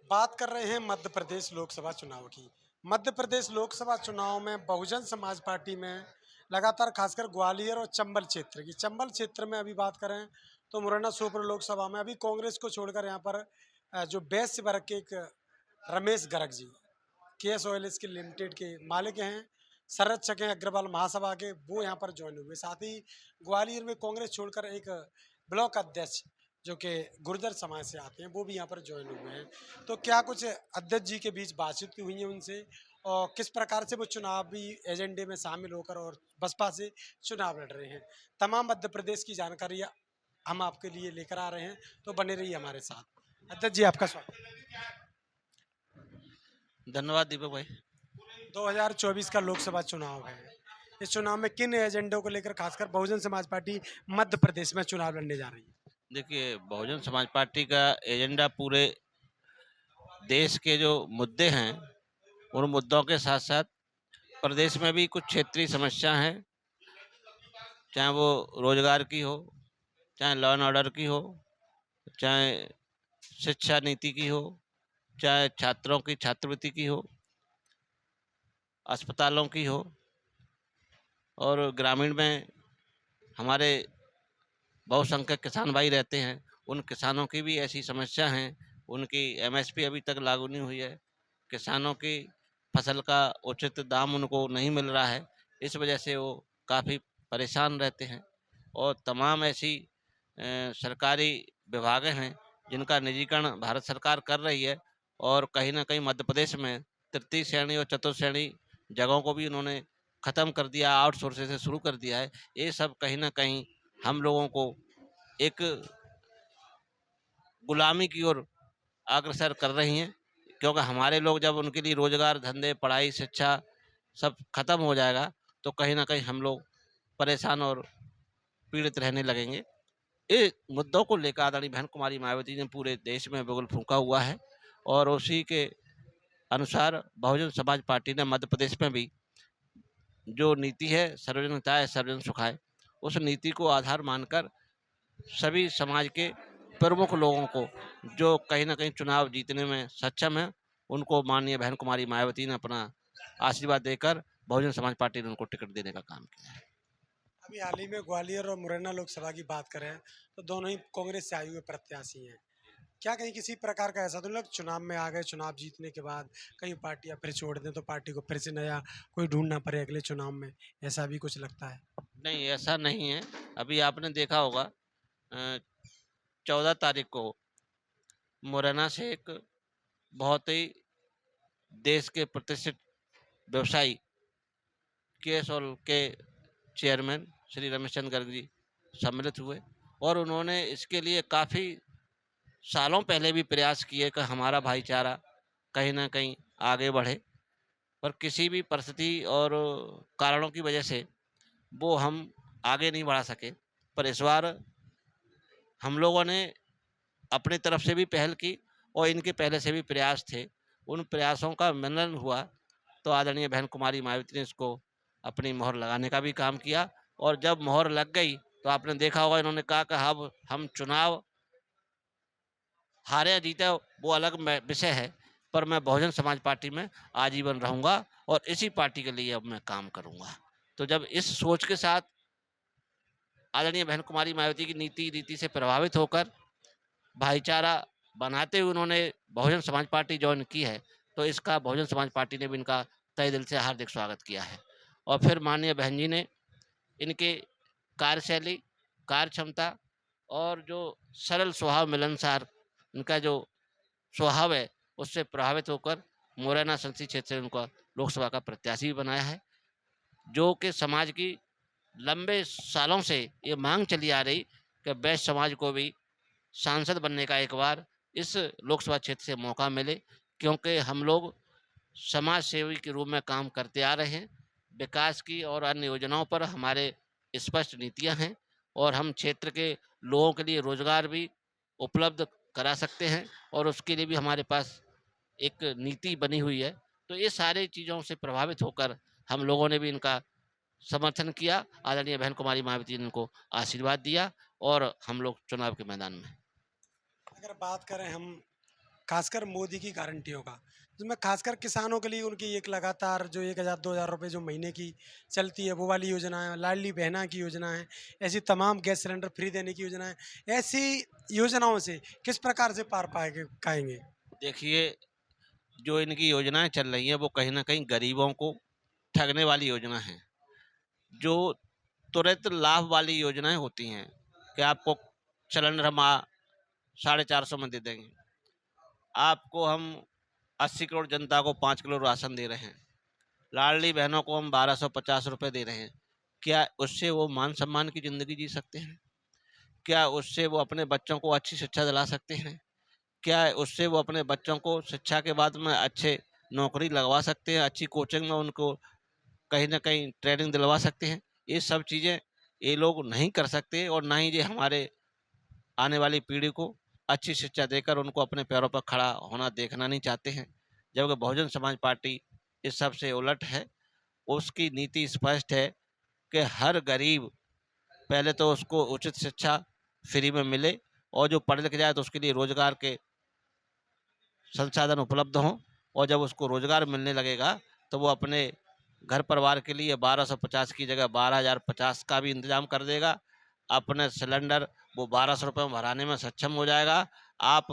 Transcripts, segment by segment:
बात कर रहे हैं मध्य प्रदेश लोकसभा चुनाव की। मध्य प्रदेश लोकसभा चुनाव में बहुजन समाज पार्टी में लगातार खासकर ग्वालियर और चंबल क्षेत्र में अभी बात करें तो मुरैना सोपोर लोकसभा में अभी कांग्रेस को छोड़कर यहाँ पर जो वैश्य वर्ग के एक रमेश गर्ग जी केएस ऑयल इसके लिमिटेड के मालिक हैं, शरद चके अग्रवाल महासभा के, वो यहाँ पर ज्वाइन हुए। साथ ही ग्वालियर में कांग्रेस छोड़कर एक ब्लॉक अध्यक्ष जो कि गुर्जर समाज से आते हैं वो भी यहाँ पर ज्वाइन हुए हैं। तो क्या कुछ अध्यक्ष जी के बीच बातचीत हुई है उनसे और किस प्रकार से वो चुनावी एजेंडे में शामिल होकर और बसपा से चुनाव लड़ रहे हैं, तमाम मध्य प्रदेश की जानकारी हम आपके लिए लेकर आ रहे हैं। तो बने रहिए हमारे साथ। अध्यक्ष जी आपका स्वागत। धन्यवाद दीपक भाई। 2024 का लोकसभा चुनाव है। इस चुनाव में किन एजेंडों को लेकर खासकर बहुजन समाज पार्टी मध्य प्रदेश में चुनाव लड़ने जा रही है? देखिए, बहुजन समाज पार्टी का एजेंडा पूरे देश के जो मुद्दे हैं उन मुद्दों के साथ साथ प्रदेश में भी कुछ क्षेत्रीय समस्या हैं, चाहे वो रोजगार की हो, चाहे लॉ एंड ऑर्डर की हो, चाहे शिक्षा नीति की हो, चाहे छात्रों की छात्रवृत्ति की हो, अस्पतालों की हो, और ग्रामीण में हमारे बहुसंख्यक किसान भाई रहते हैं, उन किसानों की भी ऐसी समस्या हैं। उनकी एमएसपी अभी तक लागू नहीं हुई है, किसानों की फसल का उचित दाम उनको नहीं मिल रहा है, इस वजह से वो काफ़ी परेशान रहते हैं। और तमाम ऐसी सरकारी विभागें हैं जिनका निजीकरण भारत सरकार कर रही है, और कहीं ना कहीं मध्य प्रदेश में तृतीय श्रेणी और चतुर्थ श्रेणी जगहों को भी उन्होंने ख़त्म कर दिया, आउटसोर्सिंग से शुरू कर दिया है। ये सब कहीं ना कहीं हम लोगों को एक गुलामी की ओर अग्रसर कर रही हैं, क्योंकि हमारे लोग जब उनके लिए रोजगार, धंधे, पढ़ाई, शिक्षा सब खत्म हो जाएगा तो कहीं ना कहीं हम लोग परेशान और पीड़ित रहने लगेंगे। ये मुद्दों को लेकर आदरणीय बहन कुमारी मायावती ने पूरे देश में बिगुल फूंका हुआ है, और उसी के अनुसार बहुजन समाज पार्टी ने मध्य प्रदेश में भी जो नीति है सर्वजन हिताय सर्वजन सुखाय, उस नीति को आधार मानकर सभी समाज के प्रमुख लोगों को जो कहीं ना कहीं चुनाव जीतने में सक्षम है, उनको माननीय बहन कुमारी मायावती ने अपना आशीर्वाद देकर बहुजन समाज पार्टी ने उनको टिकट देने का काम किया है। अभी हाल ही में ग्वालियर और मुरैना लोकसभा की बात करें तो दोनों ही कांग्रेस से आए हुए प्रत्याशी हैं। क्या कहीं किसी प्रकार का ऐसा तो नहीं लगा चुनाव में आ गए, चुनाव जीतने के बाद कहीं पार्टियां फिर छोड़ दें तो पार्टी को फिर से नया कोई ढूंढना पड़े अगले चुनाव में, ऐसा भी कुछ लगता है? नहीं, ऐसा नहीं है। अभी आपने देखा होगा 14 तारीख को मुरैना से एक बहुत ही देश के प्रतिष्ठित व्यवसायी केएसओल के चेयरमैन श्री रमेश चंद्र गर्ग जी सम्मिलित हुए, और उन्होंने इसके लिए काफ़ी सालों पहले भी प्रयास किए कि हमारा भाईचारा कहीं ना कहीं आगे बढ़े, पर किसी भी परिस्थिति और कारणों की वजह से वो हम आगे नहीं बढ़ा सके। पर इस बार हम लोगों ने अपनी तरफ से भी पहल की, और इनके पहले से भी प्रयास थे, उन प्रयासों का मिलन हुआ, तो आदरणीय बहन कुमारी मायावती ने इसको अपनी मोहर लगाने का भी काम किया। और जब मोहर लग गई तो आपने देखा होगा इन्होंने कहा कि अब हम चुनाव हारे या जीते वो अलग विषय है, पर मैं बहुजन समाज पार्टी में आजीवन रहूंगा और इसी पार्टी के लिए अब मैं काम करूंगा। तो जब इस सोच के साथ आदरणीय बहन कुमारी मायावती की नीति रीति से प्रभावित होकर भाईचारा बनाते हुए उन्होंने बहुजन समाज पार्टी ज्वाइन की है, तो इसका बहुजन समाज पार्टी ने भी इनका तहे दिल से हार्दिक स्वागत किया है। और फिर माननीय बहन जी ने इनके कार्यशैली, कार्य क्षमता और जो सरल स्वभाव, मिलनसार इनका जो स्वभाव है, उससे प्रभावित होकर मुरैना संसदीय क्षेत्र से उनको लोकसभा का प्रत्याशी भी बनाया है, जो कि समाज की लंबे सालों से ये मांग चली आ रही कि वैश्य समाज को भी सांसद बनने का एक बार इस लोकसभा क्षेत्र से मौका मिले, क्योंकि हम लोग समाज सेवी के रूप में काम करते आ रहे हैं। विकास की और अन्य योजनाओं पर हमारे स्पष्ट नीतियां हैं, और हम क्षेत्र के लोगों के लिए रोजगार भी उपलब्ध करा सकते हैं, और उसके लिए भी हमारे पास एक नीति बनी हुई है। तो ये सारी चीज़ों से प्रभावित होकर हम लोगों ने भी इनका समर्थन किया, आदरणीय बहन कुमारी मायावती ने इनको आशीर्वाद दिया, और हम लोग चुनाव के मैदान में। अगर बात करें हम खासकर मोदी की गारंटियों का, जिसमें खासकर किसानों के लिए उनकी एक लगातार जो 1,000 2,000 रुपए जो महीने की चलती है वो वाली योजना है, लाडली बहना की योजना है, ऐसी तमाम गैस सिलेंडर फ्री देने की योजना है। ऐसी योजनाओं से किस प्रकार से पार पाएँगे पाएँगे? देखिए, जो इनकी योजनाएँ चल रही हैं, वो कहीं न कहीं गरीबों को ठगने वाली योजना हैं। जो तुरंत लाभ वाली योजनाएँ होती हैं कि आपको सिलेंडर हम 450 में दे देंगे। आपको हम 80 करोड़ जनता को 5 किलो राशन दे रहे हैं। लाडली बहनों को हम 1250 रुपए दे रहे हैं। क्या उससे वो मान-सम्मान की ज़िंदगी जी सकते हैं? क्या उससे वो अपने बच्चों को अच्छी शिक्षा दिला सकते हैं? क्या उससे वो अपने बच्चों को शिक्षा के बाद में अच्छे नौकरी लगवा सकते हैं? अच्छी कोचिंग में उनको कहीं न कहीं ट्रेनिंग दिलवा सकते हैं? ये सब चीज़ें ये लोग नहीं कर सकते और ना ही ये हमारे आने वाली पीढ़ी को अच्छी शिक्षा देकर उनको अपने पैरों पर खड़ा होना देखना नहीं चाहते हैं। जबकि बहुजन समाज पार्टी इस सब से उलट है। उसकी नीति स्पष्ट है कि हर गरीब पहले तो उसको उचित शिक्षा फ्री में मिले और जो पढ़ लिख जाए तो उसके लिए रोज़गार के संसाधन उपलब्ध हों और जब उसको रोज़गार मिलने लगेगा तो वो अपने घर परिवार के लिए 1250 की जगह 12,050 का भी इंतज़ाम कर देगा। अपने सिलेंडर वो 1200 रुपए में भराने में सक्षम हो जाएगा। आप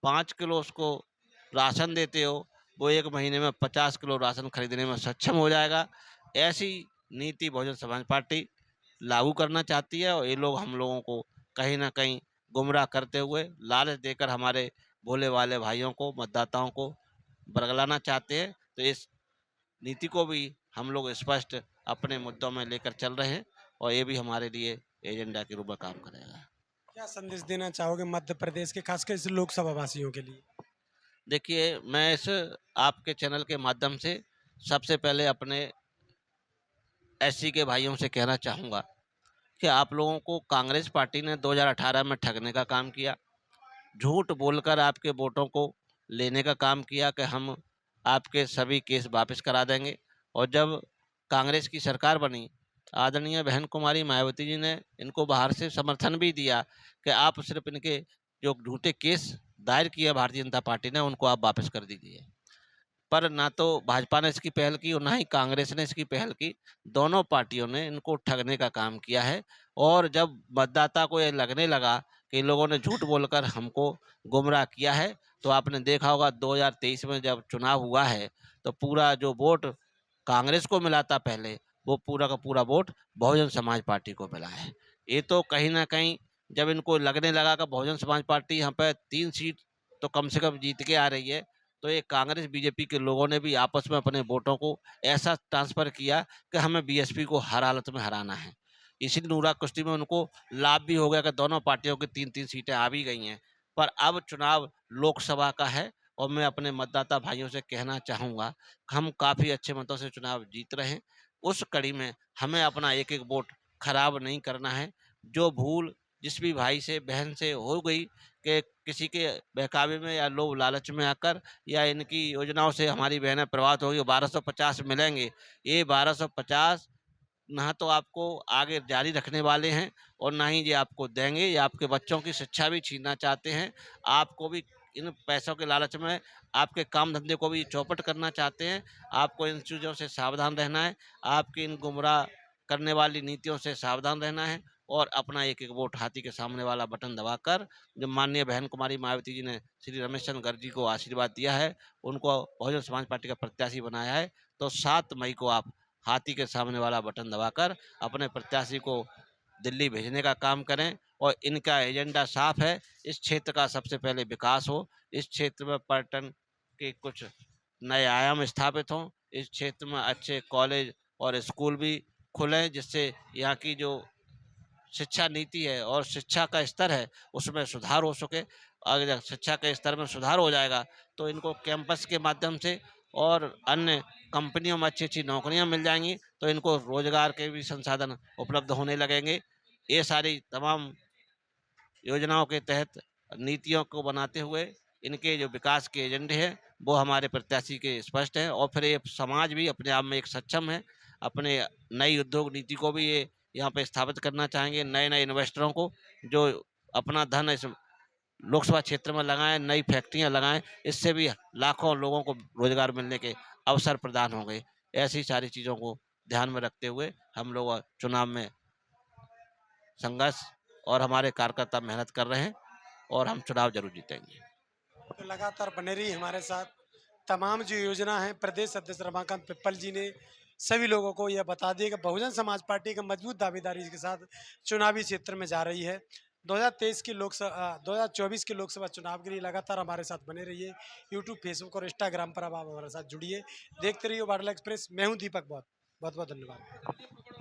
5 किलो उसको राशन देते हो, वो 1 महीने में 50 किलो राशन खरीदने में सक्षम हो जाएगा। ऐसी नीति बहुजन समाज पार्टी लागू करना चाहती है और ये लोग हम लोगों को कहीं न कहीं गुमराह करते हुए लालच देकर हमारे भोले-भाले भाइयों को, मतदाताओं को बरगलाना चाहते हैं। तो इस नीति को भी हम लोग स्पष्ट अपने मुद्दों में लेकर चल रहे हैं और ये भी हमारे लिए एजेंडा के रूप में काम करेगा। क्या संदेश देना चाहोगे मध्य प्रदेश के खासकर इस लोकसभा वासियों के लिए? देखिए, मैं इस आपके चैनल के माध्यम से सबसे पहले अपने एससी के भाइयों से कहना चाहूँगा कि आप लोगों को कांग्रेस पार्टी ने 2018 में ठगने का काम किया। झूठ बोलकर आपके वोटों को लेने का काम किया कि हम आपके सभी केस वापस करा देंगे और जब कांग्रेस की सरकार बनी, आदरणीय बहन कुमारी मायावती जी ने इनको बाहर से समर्थन भी दिया कि आप सिर्फ इनके जो झूठे केस दायर किए भारतीय जनता पार्टी ने, उनको आप वापस कर दीजिए। पर ना तो भाजपा ने इसकी पहल की और ना ही कांग्रेस ने इसकी पहल की। दोनों पार्टियों ने इनको ठगने का काम किया है और जब मतदाता को ये लगने लगा कि इन लोगों ने झूठ बोलकर हमको गुमराह किया है, तो आपने देखा होगा 2023 में जब चुनाव हुआ है, तो पूरा जो वोट कांग्रेस को मिला था पहले, वो पूरा का पूरा वोट बहुजन समाज पार्टी को मिला है। ये तो कहीं न कहीं जब इनको लगने लगा कि बहुजन समाज पार्टी यहाँ पे 3 सीट तो कम से कम जीत के आ रही है, तो ये कांग्रेस बीजेपी के लोगों ने भी आपस में अपने वोटों को ऐसा ट्रांसफ़र किया कि हमें बीएसपी को हर हालत में हराना है। इसीलिए नूरा कुश्ती में उनको लाभ भी हो गया कि दोनों पार्टियों की 3-3 सीटें आ भी गई हैं। पर अब चुनाव लोकसभा का है और मैं अपने मतदाता भाइयों से कहना चाहूँगा, हम काफ़ी अच्छे मतों से चुनाव जीत रहे हैं। उस कड़ी में हमें अपना एक-एक वोट खराब नहीं करना है। जो भूल जिस भी भाई से, बहन से हो गई कि किसी के बहकावे में या लोभ लालच में आकर या इनकी योजनाओं से हमारी बहनें प्रभावित होगी, 1250 मिलेंगे। ये 1250 ना तो आपको आगे जारी रखने वाले हैं और ना ही ये आपको देंगे। ये आपके बच्चों की शिक्षा भी छीनना चाहते हैं। आपको भी इन पैसों के लालच में आपके काम धंधे को भी चौपट करना चाहते हैं। आपको इन चीज़ों से सावधान रहना है। आपकी इन गुमराह करने वाली नीतियों से सावधान रहना है और अपना एक-एक वोट हाथी के सामने वाला बटन दबाकर जो माननीय बहन कुमारी मायावती जी ने श्री रमेश चंद्र गर्ग जी को आशीर्वाद दिया है, उनको बहुजन समाज पार्टी का प्रत्याशी बनाया है, तो 7 मई को आप हाथी के सामने वाला बटन दबाकर अपने प्रत्याशी को दिल्ली भेजने का काम करें और इनका एजेंडा साफ है। इस क्षेत्र का सबसे पहले विकास हो, इस क्षेत्र में पर्यटन के कुछ नए आयाम स्थापित हों, इस क्षेत्र में अच्छे कॉलेज और स्कूल भी खुलें जिससे यहाँ की जो शिक्षा नीति है और शिक्षा का स्तर है उसमें सुधार हो सके। अगर शिक्षा के स्तर में सुधार हो जाएगा तो इनको कैंपस के माध्यम से और अन्य कंपनियों में अच्छी-अच्छी नौकरियाँ मिल जाएँगी, तो इनको रोज़गार के भी संसाधन उपलब्ध होने लगेंगे। ये सारी तमाम योजनाओं के तहत नीतियों को बनाते हुए इनके जो विकास के एजेंडे हैं, वो हमारे प्रत्याशी के स्पष्ट हैं और फिर ये समाज भी अपने आप में एक सक्षम है। अपने नई उद्योग नीति को भी ये यहाँ पे स्थापित करना चाहेंगे, नए-नए इन्वेस्टरों को जो अपना धन इस लोकसभा क्षेत्र में लगाएं, नई फैक्ट्रियां लगाएं, इससे भी लाखों लोगों को रोजगार मिलने के अवसर प्रदान होंगे। ऐसी सारी चीज़ों को ध्यान में रखते हुए हम लोग चुनाव में संघर्ष और हमारे कार्यकर्ता मेहनत कर रहे हैं और हम चुनाव जरूर जीतेंगे। तो लगातार बने रही हमारे साथ। तमाम जो योजना है प्रदेश अध्यक्ष रमाकांत पिप्पल जी ने सभी लोगों को यह बता दिया कि बहुजन समाज पार्टी का मजबूत दावेदारी के साथ चुनावी क्षेत्र में जा रही है। 2024 के लोकसभा चुनाव के लिए लगातार हमारे साथ बने रहिए। यूट्यूब, फेसबुक और इंस्टाग्राम पर अब आप हमारे साथ जुड़िए। देखते रहिए वार्डला एक्सप्रेस। मैं हूं दीपक। बहुत बहुत धन्यवाद।